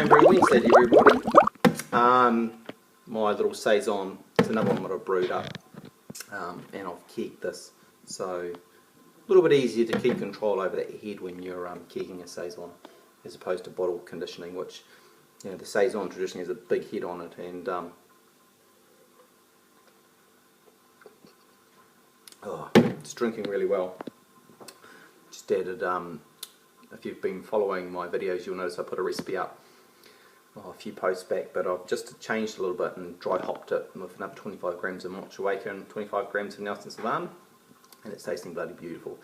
Homebrew Wednesday to everybody. My little Saison, it's another one that I've brewed up, and I've kegged this, so a little bit easier to keep control over that head when you're kegging a Saison, as opposed to bottle conditioning, which, you know, the Saison traditionally has a big head on it, and it's drinking really well. Just added, if you've been following my videos, you'll notice I put a recipe up a few posts back, but I've just changed a little bit and dry hopped it with another 25 grams of Mochawaker and 25 grams of Nelson Sauvin, and it's tasting bloody beautiful.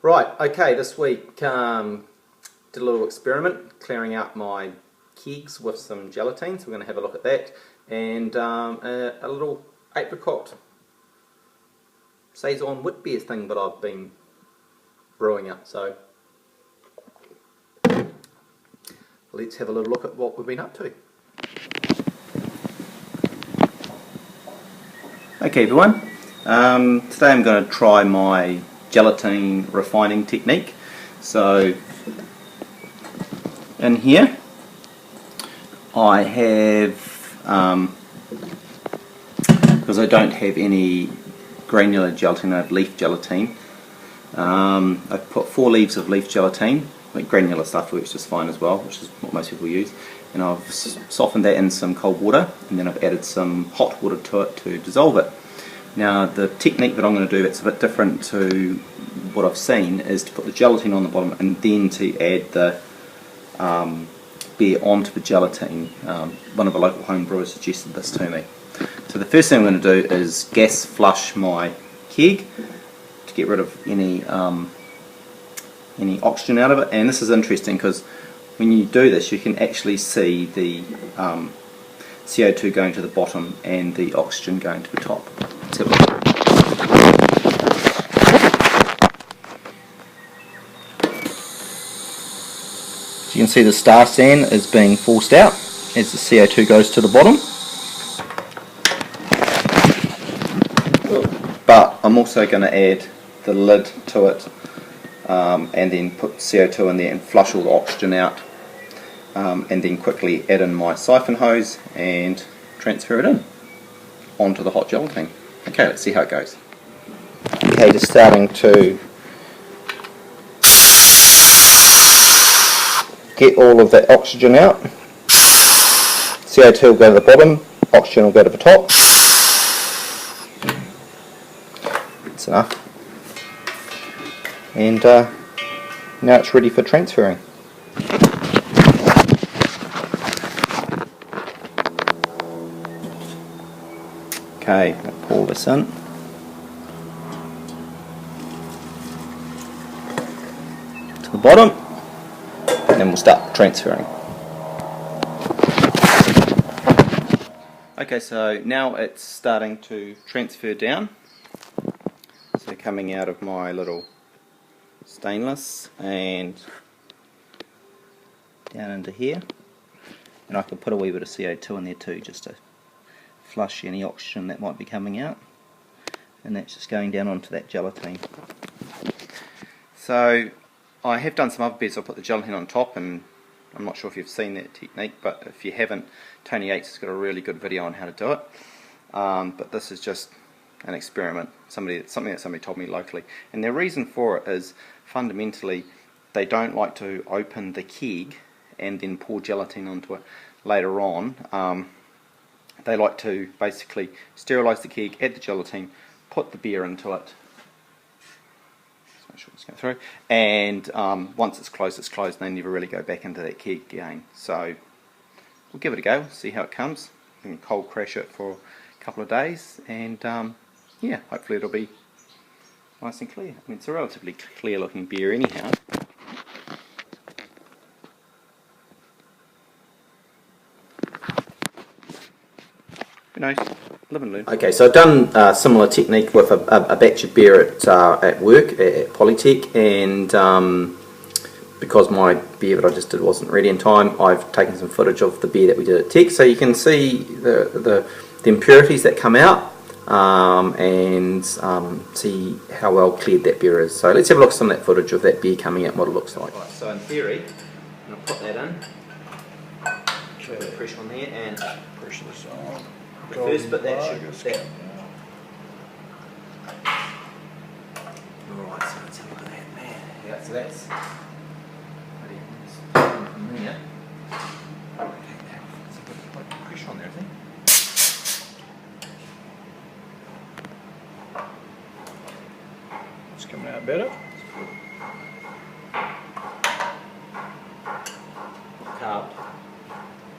Right, okay, this week did a little experiment clearing out my kegs with some gelatine, so we're going to have a look at that, and a little Apricot Saison Witbier thing that I've been brewing up. So let's have a little look at what we've been up to. Okay everyone, today I'm going to try my gelatine refining technique. So in here I have, because I don't have any granular gelatine, I have leaf gelatine. I've put 4 leaves of leaf gelatine. Like granular stuff works just fine as well, which is what most people use, and I've softened that in some cold water, and then I've added some hot water to it to dissolve it. Now the technique that I'm going to do that's a bit different to what I've seen is to put the gelatine on the bottom and then to add the beer onto the gelatine. One of the local home brewers suggested this to me. So the first thing I'm going to do is gas flush my keg to get rid of any oxygen out of it, and this is interesting because when you do this you can actually see the CO2 going to the bottom and the oxygen going to the top. Let's have a look. So you can see the star stand is being forced out as the CO2 goes to the bottom. But I'm also going to add the lid to it, and then put CO2 in there and flush all the oxygen out, and then quickly add in my siphon hose and transfer it in onto the hot gelatine. Okay, let's see how it goes. Okay, just starting to get all of that oxygen out. CO2 will go to the bottom, oxygen will go to the top. That's enough. And now it's ready for transferring. Okay, I'll pour this in. To the bottom, and then we'll start transferring. Okay, so now it's starting to transfer down. So coming out of my little stainless and down into here, and I can put a wee bit of CO2 in there too, just to flush any oxygen that might be coming out, and that's just going down onto that gelatine. So I have done some other beers. I'll put the gelatine on top, and I'm not sure if you've seen that technique, but if you haven't, Tony Yates has got a really good video on how to do it, but this is just an experiment, something that somebody told me locally, and their reason for it is fundamentally they don't like to open the keg and then pour gelatine onto it later on. They like to basically sterilise the keg, add the gelatine, put the beer into it, just make sure it's going through, and once it's closed, and they never really go back into that keg again. So we'll give it a go, see how it comes. We can cold crash it for a couple of days, and yeah, hopefully it'll be nice and clear. I mean, it's a relatively clear looking beer anyhow. Who knows? Live and learn. Okay, so I've done a similar technique with a batch of beer at work at Polytech, and because my beer that I just did wasn't ready in time, I've taken some footage of the beer that we did at Tech, so you can see the impurities that come out, and see how well cleared that beer is. So let's have a look at some of that footage of that beer coming out and what it looks like. Right, so in theory, I'm going to put that in. Put pressure on there and Push this on. the first bit that should Right, so let's have a look at that, man. Yeah, so that's from there. There's a bit of pressure on there, I think. It's coming out better. Carved.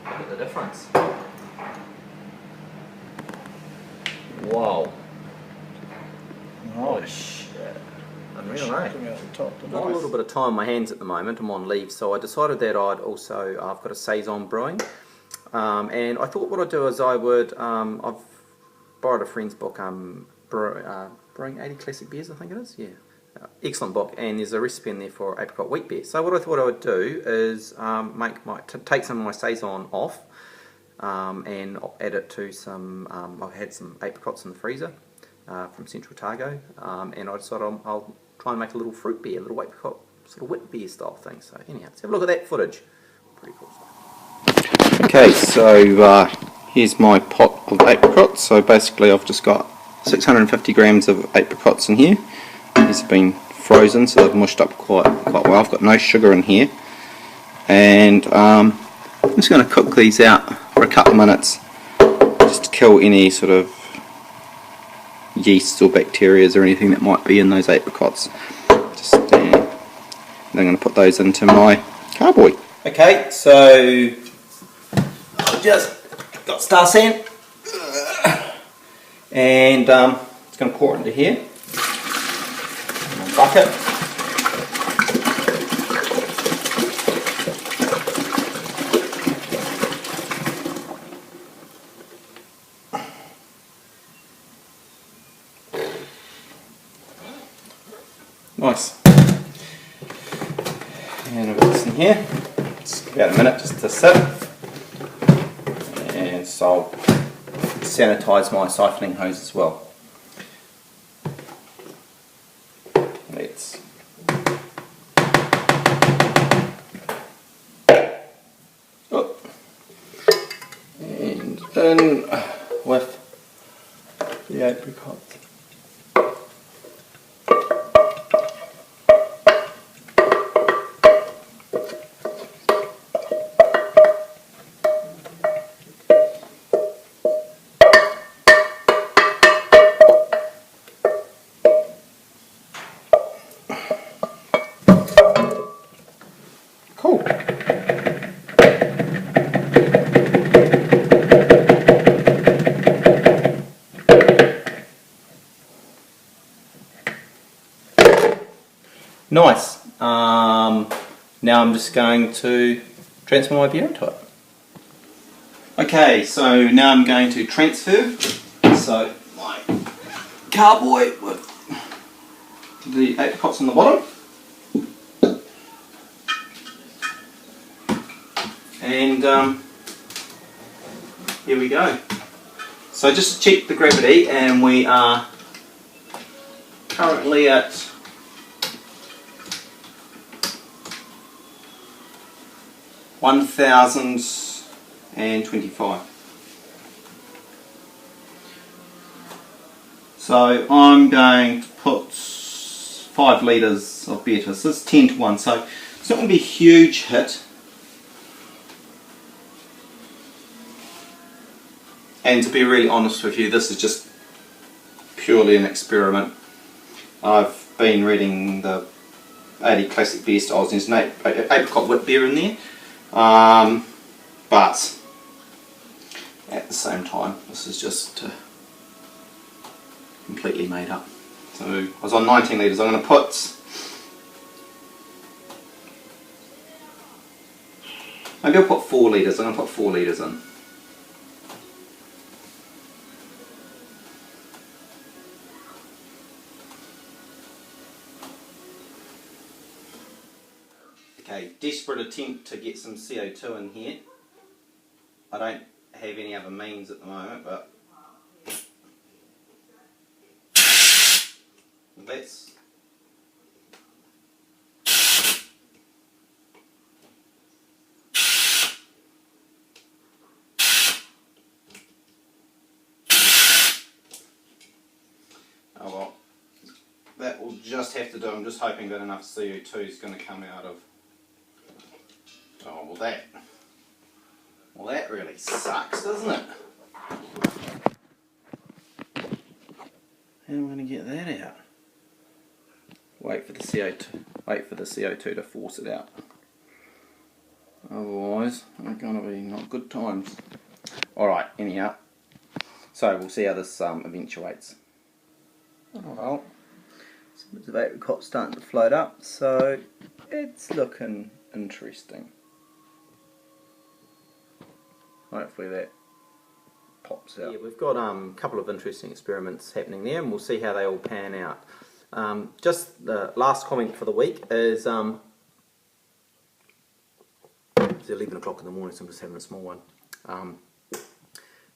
Look at the difference. Wow. Nice. Unreal, eh? Coming out the top to Got a little bit of time on my hands at the moment. I'm on leave, so I decided that I've got a saison brewing, and I thought what I'd do is I've borrowed a friend's book, Brewing 80 Classic Beers, I think it is. Yeah, excellent book, and there's a recipe in there for Apricot Witbier. So what I thought I would do is take some of my saison off, and add it to some. I've had some apricots in the freezer from Central Otago, and I decided I'll try and make a little fruit beer, a little apricot sort of wit beer style thing. So anyhow, let's have a look at that footage. Pretty cool stuff. Okay, so here's my pot of apricots. So basically I've just got 650 grams of apricots in here. These have been frozen, so they've mushed up quite well. I've got no sugar in here, and I'm just going to cook these out for a couple of minutes just to kill any sort of yeasts or bacteria or anything that might be in those apricots. And I'm going to put those into my carboy. Okay, so I've just got star sand, and it's going to pour it into here. Bucket. Nice. And I've got this in here. It's about a minute just to sit. And so I'll sanitise my siphoning hose as well. Let's and in with the apricot. Cool. Nice. Now I'm just going to transfer my beer into it. Okay, so now I'm going to transfer. So my carboy with the apricots on the bottom. And here we go. So just to check the gravity, and we are currently at 1025. So I'm going to put 5 litres of beer to this. This is 10 to 1, so it's not going to be a huge hit. And to be really honest with you, this is just purely an experiment. I've been reading the 80 classic beer styles, there's an Apricot Witbier in there, but at the same time this is just completely made up. So I was on 19 litres, I'm going to put, maybe I'll put 4 litres, I'm going to put 4 litres in. Okay, desperate attempt to get some CO2 in here. I don't have any other means at the moment, but let's that will just have to do. I'm just hoping that enough CO2 is going to come out of... Oh, well that really sucks, doesn't it? How am I going to get that out? Wait for the CO2 to force it out. Otherwise, it's going to be not good times. Alright, anyhow. So we'll see how this eventuates. Oh well, some bits of apricot starting to float up, so it's looking interesting. Hopefully that pops out. Yeah, we've got a couple of interesting experiments happening there, and we'll see how they all pan out. Just the last comment for the week is it's 11 o'clock in the morning, so I'm just having a small one.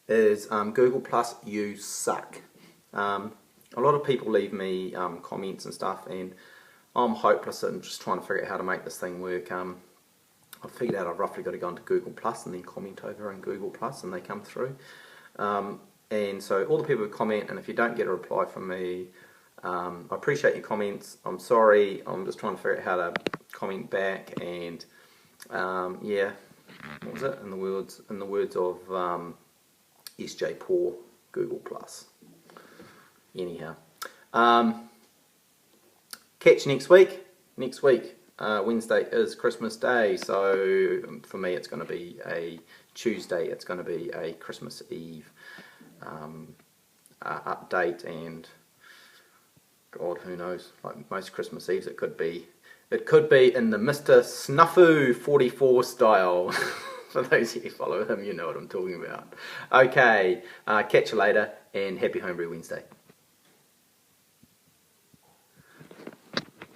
Google Plus, you suck. A lot of people leave me comments and stuff, and I'm hopeless and just trying to figure out how to make this thing work. I've figured out I've roughly got to go into Google Plus and then comment over on Google Plus, and they come through. And so all the people who comment, and if you don't get a reply from me, I appreciate your comments. I'm sorry. I'm just trying to figure out how to comment back. And yeah, what was it? In the words of SJ Poor, Google Plus. Anyhow, catch you next week. Wednesday is Christmas Day, so for me it's going to be a Tuesday. It's going to be a Christmas Eve update, and God, who knows? Like most Christmas Eves, it could be in the Mr. Snuffu 44 style. For those of you who follow him, you know what I'm talking about. Okay, catch you later, and happy Homebrew Wednesday.